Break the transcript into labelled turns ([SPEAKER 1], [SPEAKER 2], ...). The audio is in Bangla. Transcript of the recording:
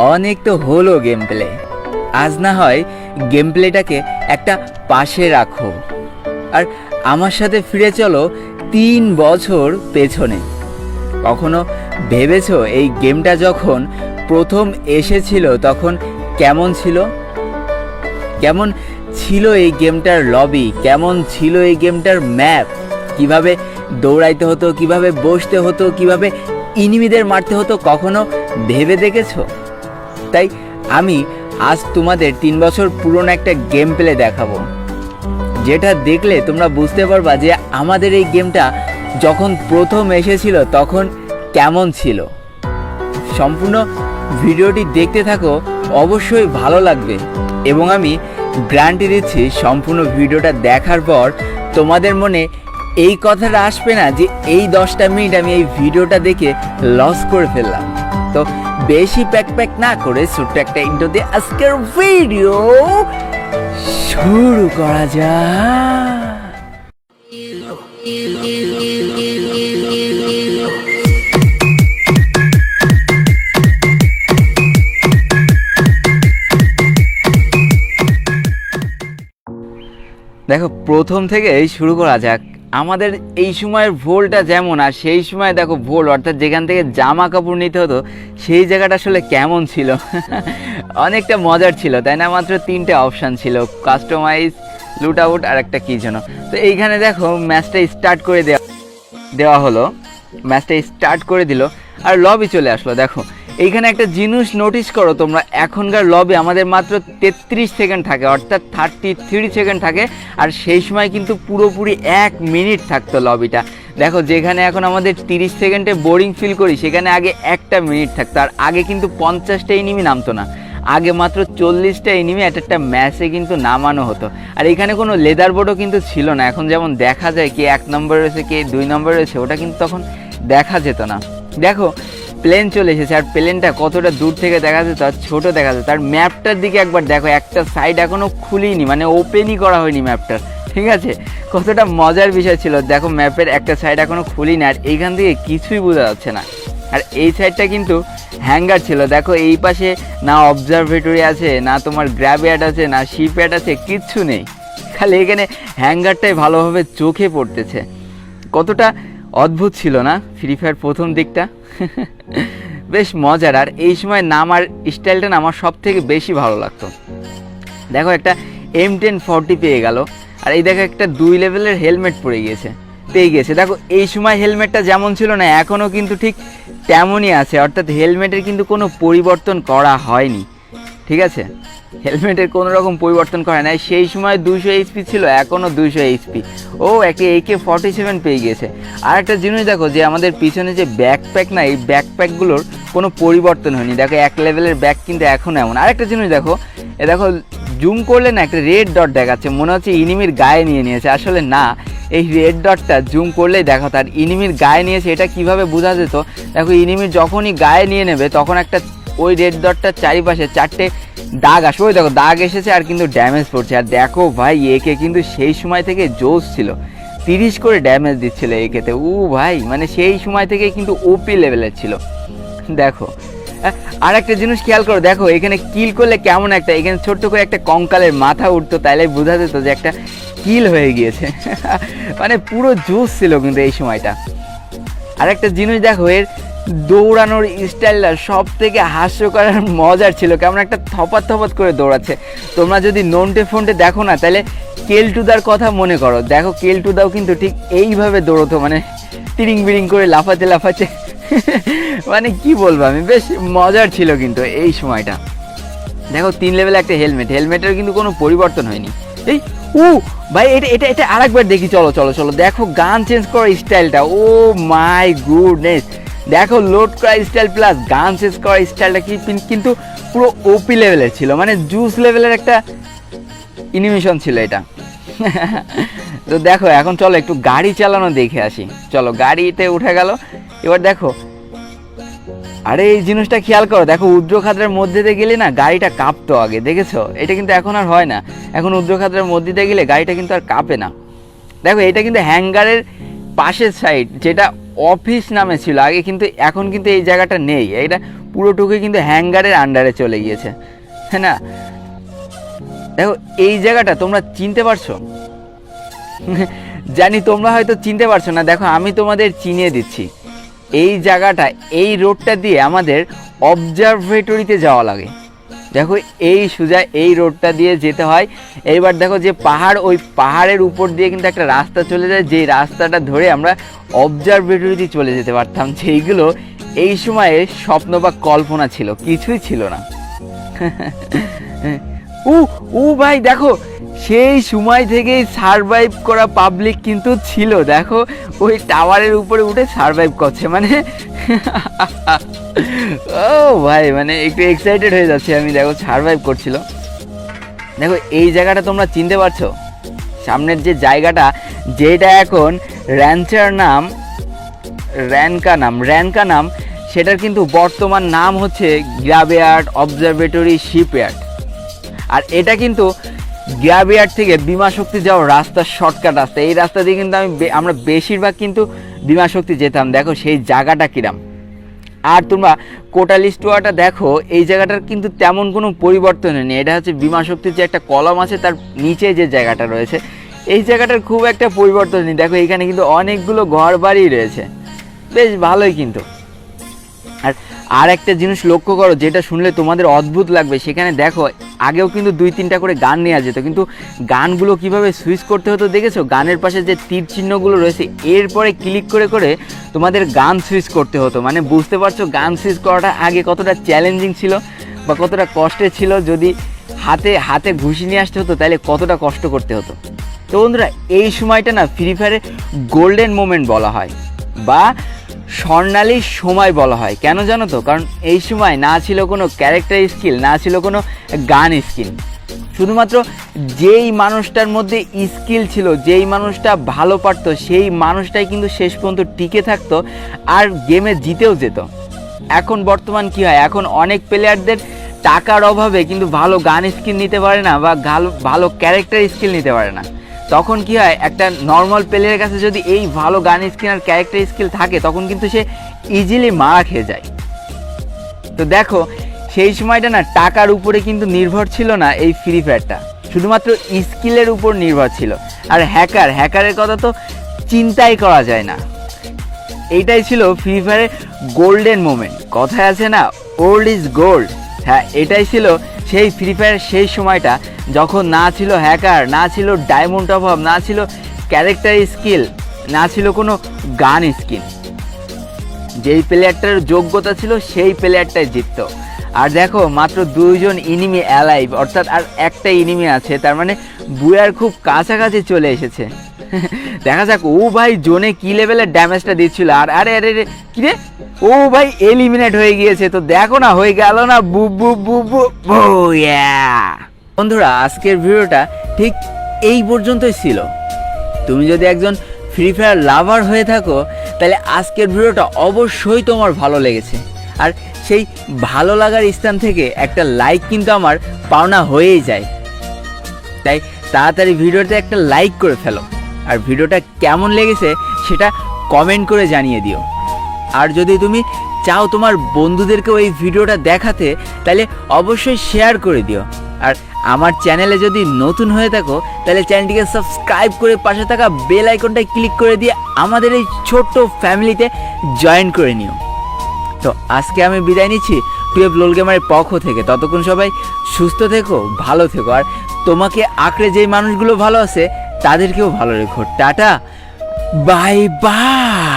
[SPEAKER 1] অনেক তো হলো গেম প্লে, আজ না হয় গেম প্লেটাকে একটা পাশে রাখো আর আমার সাথে ফিরে চলো 3 বছর পেছনে। কখনো ভেবেছো এই গেমটা যখন প্রথম এসেছিল তখন কেমন ছিল? কেমন ছিল এই গেমটার লবি, কেমন ছিল এই গেমটার ম্যাপ, কিভাবে দৌড়াইতে হতো, কিভাবে বসতে হতো, কিভাবে ইনিমিদের মারতে হতো, কখনো ভেবে দেখেছো? তাই আমি আজ তোমাদের 3 বছর পুরনো একটা গেম প্লে দেখাবো, যেটা দেখলে তোমরা বুঝতে পারবা যে আমাদের এই গেমটা যখন প্রথম এসেছিল তখন কেমন ছিল। সম্পূর্ণ ভিডিওটি দেখতে থাকো, অবশ্যই ভালো লাগবে এবং আমি গ্যারান্টি দিচ্ছি সম্পূর্ণ ভিডিওটা দেখার পর তোমাদের মনে এই কথাটা আসবে না যে এই 10টা মিনিট আমি এই ভিডিওটা দেখে লস করে ফেললাম। তো বেশি প্যাক না করে ছোট্ট একটা ইন্ট্রো দিয়ে আজকের ভিডিও শুরু করা যাক। দেখো প্রথম থেকে শুরু করা যাক। আমাদের এই সময়ের ভোলটা যেমন আর সেই সময় দেখো ভোল অর্থাৎ যেখান থেকে জামা কাপড় নিতে হতো সেই জায়গাটা আসলে কেমন ছিল। অনেকটা মজার ছিল তাই না? মাত্র 3টে অপশান ছিল, কাস্টমাইজ, লুট আউট আর একটা কী যেন। তো এইখানে দেখো ম্যাচটা স্টার্ট করে দেওয়া হলো, ম্যাচটা স্টার্ট করে দিল আর লবি চলে আসলো। দেখো এইখানে একটা জিনিস নোটিস করো তোমরা, এখনকার লবি আমাদের মাত্র 33 সেকেন্ড থাকে অর্থাৎ 33 সেকেন্ড থাকে, আর সেই সময় কিন্তু পুরোপুরি 1 মিনিট থাকতো লবিটা। দেখো যেখানে এখন আমাদের 30 সেকেন্ডে বোরিং ফিল করি সেখানে আগে 1 মিনিট থাকতো, আর আগে কিন্তু 50টা এনিমি নামতো না, আগে মাত্র 40টা এনিমি একটা ম্যাচে কিন্তু নামানো হতো। আর এখানে কোনো লেদার বোর্ডও কিন্তু ছিল না, এখন যেমন দেখা যায় কে 1 নম্বর রয়েছে কে 2 নম্বর রয়েছে, ওটা কিন্তু তখন দেখা যেত না। দেখো প্লেন চলে এসেছে আর প্লেনটা কতটা দূর থেকে দেখা যেত আর ছোটো দেখা যেত। আর ম্যাপটার দিকে একবার দেখো, একটা সাইড এখনও খুলিনি, মানে ওপেনই করা হয়নি ম্যাপটার, ঠিক আছে? কতটা মজার বিষয় ছিল। দেখো ম্যাপের একটা সাইড এখনও খুলিনি আর এইখান থেকে কিছুই বোঝা যাচ্ছে না। আর এই সাইডটা কিন্তু হ্যাঙ্গার ছিল। দেখো এই পাশে না অবজারভেটরি আছে, না তোমার গ্র্যাবয়ার্ড আছে, না শিপয়ার্ড আছে, কিচ্ছু নেই, খালি এখানে হ্যাঙ্গারটাই ভালোভাবে চোখে পড়তেছে। কতটা অদ্ভুত ছিল না ফ্রি ফায়ার প্রথম দিকটা? বেশ মজার। আর এই সময় নামার স্টাইলটা না আমার সব থেকে বেশি ভালো লাগতো। দেখো একটা M1040 পেয়ে গেল আর এই দেখো একটা 2 লেভেলের হেলমেট পেয়ে গিয়েছে। দেখো এই সময় হেলমেটটা যেমন ছিল না এখনও কিন্তু ঠিক তেমনই আছে, অর্থাৎ হেলমেটের কিন্তু কোনো পরিবর্তন করা হয়নি, ঠিক আছে? হেলমেটের কোনো রকম পরিবর্তন করা নাই। সেই সময় 200 HP ছিল, এখনও 200 HP। ও একটা AK-47 পেয়ে গিয়েছে। আর একটা জিনিস দেখো যে আমাদের পিছনে যে ব্যাকপ্যাক না, এই ব্যাকপ্যাকগুলোর কোনো পরিবর্তন হয়নি। দেখো 1 লেভেলের ব্যাক কিন্তু এখনও এমন। আরেকটা জিনিস দেখো, দেখো জুম করলে না একটা রেড ডট দেখাচ্ছে, মনে হচ্ছে ইনিমির গায়ে নিয়েছে, আসলে না, এই রেড ডটটা জুম করলেই দেখো তার ইনিমির গায়ে নিয়েছে। এটা কিভাবে বোঝা যেত? দেখো ইনিমির যখনই গায়ে নিয়ে নেবে তখন একটা ওই রেড ডটটার চারিপাশে 4টে দাগ আসবে, ওই দেখো দাগ এসেছে আর কিন্তু ড্যামেজ পড়ছে। আর দেখো ভাই একে কিন্তু সেই সময় থেকে জোস ছিল, 30 করে ড্যামেজ দিচ্ছিল একেতে। ভাই মানে সেই সময় থেকে কিন্তু ওপি লেভেলের ছিল। দেখো আর একটা জিনিস খেয়াল করো, দেখো এখানে কিল করলে কেমন একটা এখানে ছোট্ট করে একটা কঙ্কালের মাথা উঠতো, তাইলে বোঝা যেত যে একটা কিল হয়ে গিয়েছে। মানে পুরো জোস ছিল কিন্তু এই সময়টা। আর একটা জিনিস দেখো, এর দৌড়ানোর স্টাইলটা সব থেকে হাস্যকর আর মজার ছিল, কেমন একটা থপাত করে দৌড়াচ্ছে। তোমরা যদি নন্টে ফন্টে দেখো না তাহলে কেলটুদার কথা মনে করো। দেখো কেলটুদাও কিন্তু ঠিক এইভাবে দৌড়তো, মানে তিরিং বিরিং করে লাফাচ্ছে। মানে কি বলবো আমি, বেশ মজার ছিল কিন্তু এই সময়টা। দেখো 3 লেভেল একটা হেলমেটের কিন্তু কোনো পরিবর্তন হয়নি। এই ভাই এটা আরেকবার দেখি, চলো। দেখো গান চেঞ্জ করার স্টাইলটা, ও মাই গুডনেস। দেখো লোড করা স্টাইল প্লাস গান চেঞ্জ করার স্টাইলটা কিন্তু পুরো ওপি লেভেলের ছিল, মানে জুস লেভেলের একটা অ্যানিমেশন ছিল এটা। তো দেখো এখন চলো একটু গাড়ি চালানো দেখে আসি। চলো গাড়িতে উঠে গেল। এবার দেখো, আরে এই জিনিসটা খেয়াল করো, দেখো উদ্রখাদ্রের মধ্যে দিয়ে গেলে না গাড়িটা কাঁপতো আগে, দেখেছো? এটা কিন্তু এখন আর হয় না, এখন উদ্রখাদ্রের মধ্যে দিয়ে গেলে গাড়িটা কিন্তু আর কাঁপে না। দেখো এটা কিন্তু হ্যাঙ্গারের পাশের সাইড, যেটা অফিস নামে ছিল আগে, কিন্তু এখন কিন্তু এই জায়গাটা নেই, এটা পুরোটুকুই কিন্তু হ্যাঙ্গারের আন্ডারে চলে গিয়েছে, হ্যাঁ না? দেখো এই জায়গাটা তোমরা চিনতে পারছো? জানি তোমরা হয়তো চিনতে পারছো না, দেখো আমি তোমাদের চিনিয়ে দিচ্ছি। এই জায়গাটা, এই রোডটা দিয়ে আমাদের অবজারভেটরিতে যাওয়া লাগে। দেখো এই সোজা এই রোডটা দিয়ে যেতে হয়। এইবার দেখো যে পাহাড়, ওই পাহাড়ের উপর দিয়ে কিন্তু একটা রাস্তা চলে যায়, যেই রাস্তাটা ধরে আমরা অবজারভেটরিতে চলে যেতে পারতাম, যেইগুলো এই সময়ে স্বপ্ন বা কল্পনা ছিল, কিছুই ছিল না। ও ভাই দেখো, সেই সময় থেকেই সারভাইভ করা পাবলিক কিন্তু ছিল, দেখো ওই টাওয়ারের উপরে উঠে সারভাইভ করছে, মানে ও ভাই মানে একটু এক্সাইটেড হয়ে যাচ্ছে আমি, দেখো সারভাইভ করছিল। দেখো এই জায়গাটা তোমরা চিনতে পারছো? সামনের যে জায়গাটা, যেটা এখন র্যানকা নাম, সেটার কিন্তু বর্তমান নাম হচ্ছে গ্রাভইয়ার্ড অবজারভেটরি শিপইয়ার্ড। আর এটা কিন্তু গ্রাভইয়ার্ড থেকে বিমা শক্তি যাওয়ার রাস্তা, শর্টকাট রাস্তা। এই রাস্তা দিয়ে কিন্তু আমরা বেশিরভাগ কিন্তু বিমা শক্তি যেতাম। দেখো সেই জায়গাটা কিরাম। আর তোমরা কোটালি স্টোয়ারটা দেখো, এই জায়গাটার কিন্তু তেমন কোনো পরিবর্তন নেই। এটা হচ্ছে বিমা শক্তির যে একটা কলম আছে তার নিচে যে জায়গাটা রয়েছে, এই জায়গাটার খুব একটা পরিবর্তন নেই। দেখো এখানে কিন্তু অনেকগুলো ঘর বাড়ি রয়েছে, বেশ ভালোই কিন্তু। আর একটা জিনিস লক্ষ্য করো, যেটা শুনলে তোমাদের অদ্ভুত লাগবে, সেখানে দেখো আগেও কিন্তু 2-3টা করে গান নেওয়া যেত, কিন্তু গানগুলো কিভাবে সুইচ করতে হতো দেখেছো? গানের পাশে যে তীর চিহ্নগুলো রয়েছে, এরপরে ক্লিক করে করে তোমাদের গান সুইচ করতে হতো। মানে বুঝতে পারছো গান সুইচ করাটা আগে কতটা চ্যালেঞ্জিং ছিল বা কতটা কষ্টের ছিল। যদি হাতে ঘুষি নিয়ে আসতে হতো তাহলে কতটা কষ্ট করতে হতো। তো বন্ধুরা, এই সময়টা না ফ্রি ফায়ারে গোল্ডেন মোমেন্ট বলা হয় বা স্বর্ণালী সময় বলা হয়। কেন জানো তো? কারণ এই সময় না ছিল কোনো ক্যারেক্টার স্কিল, না ছিল কোনো গান স্কিল। শুধুমাত্র যেই মানুষটার মধ্যে স্কিল ছিল, যেই মানুষটা ভালো পারতো, সেই মানুষটাই কিন্তু শেষ পর্যন্ত টিকে থাকতো আর গেমে জিতেও যেত। এখন বর্তমান কি হয়, এখন অনেক প্লেয়ারদের টাকার অভাবে কিন্তু ভালো গান স্কিল নিতে পারে না বা ভালো ক্যারেক্টার স্কিল নিতে পারে না। তখন কি হয়, একটা নর্মাল প্লেয়ারের কাছে যদি এই ভালো গান স্কিল আর ক্যারেক্টার স্কিল থাকে, তখন কিন্তু সে ইজিলি মারা খেয়ে যায়। তো দেখো সেই সময়টা না টাকার উপরে কিন্তু নির্ভর ছিল না এই ফ্রি ফায়ারটা, শুধুমাত্র স্কিলের উপর নির্ভর ছিল। আর হ্যাকারের কথা তো চিন্তাই করা যায় না। এইটাই ছিল ফ্রি ফায়ারের গোল্ডেন মোমেন্ট। কথায় আছে না, ওল্ড ইজ গোল্ড। হ্যাঁ, এটাই ছিল সেই ফ্রি ফায়ার সেই সময়টা, যখন না ছিল হ্যাকার, না ছিল ডায়মন্ড অভাব, না ছিল ক্যারেক্টার স্কিল, না ছিল কোনো গান স্কিল। যেই প্লেয়ারটার যোগ্যতা ছিল সেই প্লেয়ারটাই জিততো। আর দেখো মাত্র 2 জন এনিমি অ্যালাইভ, অর্থাৎ আর একটা এনিমি আছে, তার মানে বুয়ার খুব কাছাকাছি চলে এসেছে। দেখা যাক। ও ভাই জোনে কি লেভেলের ড্যামেজটা দিচ্ছিল। আর আরে কি রে, ও ভাই এলিমিনেট হয়ে গিয়েছে। তো দেখো না, হয়ে গেল না বু বু বু বু বু। বন্ধুরা, আজকের ভিডিওটা ঠিক এই পর্যন্তই ছিল। তুমি যদি একজন ফ্রি ফায়ার লাভার হয়ে থাকো, তাহলে আজকের ভিডিওটা অবশ্যই তোমার ভালো লেগেছে। আর সেই ভালো লাগার স্থান থেকে একটা লাইক কিন্তু আমার পাওনা হয়েই যায়। তাই তাড়াতাড়ি ভিডিওতে একটা লাইক করে ফেলো, আর ভিডিওটা কেমন লেগেছে সেটা কমেন্ট করে জানিয়ে দিও। আর যদি তুমি চাও তোমার বন্ধুদেরকেও এই ভিডিওটা দেখাতে, তাহলে অবশ্যই শেয়ার করে দিও। আর আমার চ্যানেলে যদি নতুন হয়ে থাকো, তাহলে চ্যানেলটিকে সাবস্ক্রাইব করে পাশে থাকা বেল আইকনটায় ক্লিক করে দিয়ে আমাদের এই ছোট্ট ফ্যামিলিতে জয়েন করে নিও। তো আজকে আমি বিদায় নিচ্ছি 12 লোল গেমারের পক্ষ থেকে। ততক্ষণ সবাই সুস্থ থেকো, ভালো থেকো, আর তোমাকে আঁকড়ে যেই মানুষগুলো ভালো আছে তাদেরকেও ভালো রেখো। Tata, bye bye.